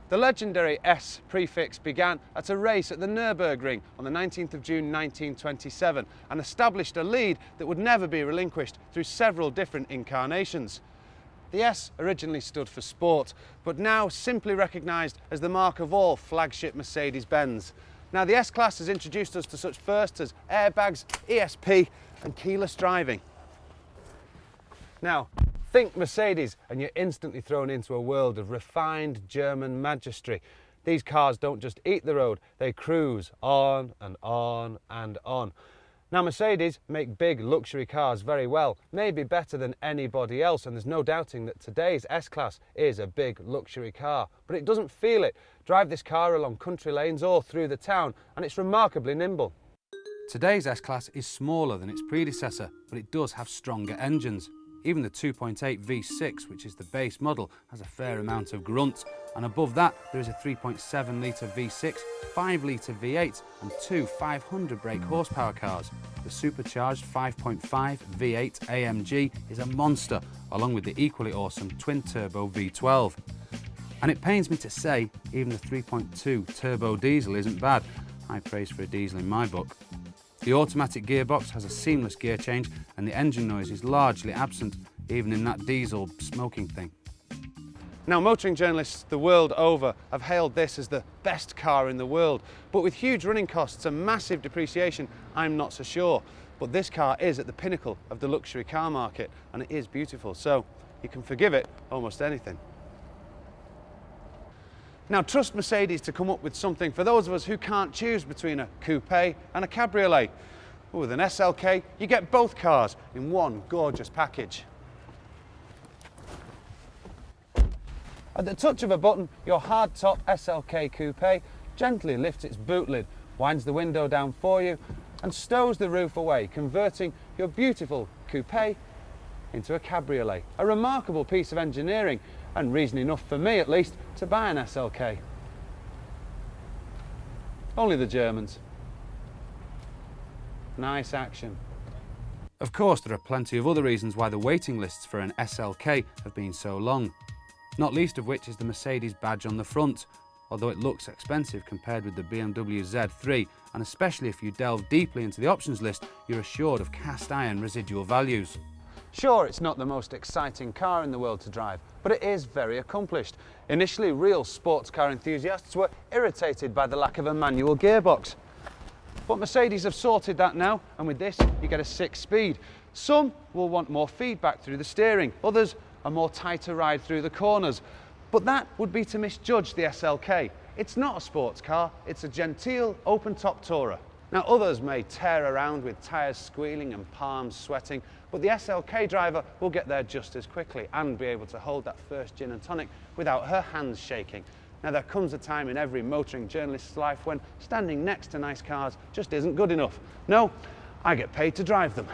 The legendary S prefix began at a race at the Nürburgring on the 19th of June 1927 and established a lead that would never be relinquished through several different incarnations. The S originally stood for sport, but now simply recognised as the mark of all flagship Mercedes-Benz. Now the S-Class has introduced us to such firsts as airbags, ESP and keyless driving. Now, think Mercedes and you're instantly thrown into a world of refined German majesty. These cars don't just eat the road, they cruise on and on and on. Now Mercedes make big luxury cars very well, maybe better than anybody else, and there's no doubting that today's S-Class is a big luxury car, but it doesn't feel it. Drive this car along country lanes or through the town and it's remarkably nimble. Today's S-Class is smaller than its predecessor, but it does have stronger engines. Even the 2.8 V6, which is the base model, has a fair amount of grunt, and above that there is a 3.7 litre V6, 5 litre V8 and two 500 brake horsepower cars. The supercharged 5.5 V8 AMG is a monster, along with the equally awesome twin-turbo V12. And it pains me to say, even the 3.2 turbo diesel isn't bad. High praise for a diesel in my book. The automatic gearbox has a seamless gear change and the engine noise is largely absent, even in that diesel smoking thing. Now, motoring journalists the world over have hailed this as the best car in the world, but with huge running costs and massive depreciation, I'm not so sure. But this car is at the pinnacle of the luxury car market and it is beautiful, so you can forgive it almost anything. Now, trust Mercedes to come up with something for those of us who can't choose between a coupe and a cabriolet. With an SLK, you get both cars in one gorgeous package. At the touch of a button, your hard-top SLK coupe gently lifts its boot lid, winds the window down for you and stows the roof away, converting your beautiful coupe into a cabriolet. A remarkable piece of engineering, and reason enough for me at least to buy an SLK. Only the Germans. Nice action. Of course, there are plenty of other reasons why the waiting lists for an SLK have been so long, not least of which is the Mercedes badge on the front, although it looks expensive compared with the BMW Z3, and especially if you delve deeply into the options list, you're assured of cast iron residual values. Sure, it's not the most exciting car in the world to drive, but it is very accomplished. Initially, real sports car enthusiasts were irritated by the lack of a manual gearbox. But Mercedes have sorted that now, and with this, you get a 6-speed. Some will want more feedback through the steering, others a more tighter ride through the corners. But that would be to misjudge the SLK. It's not a sports car, it's a genteel, open-top tourer. Now, others may tear around with tyres squealing and palms sweating, but the SLK driver will get there just as quickly and be able to hold that first gin and tonic without her hands shaking. Now, there comes a time in every motoring journalist's life when standing next to nice cars just isn't good enough. No, I get paid to drive them.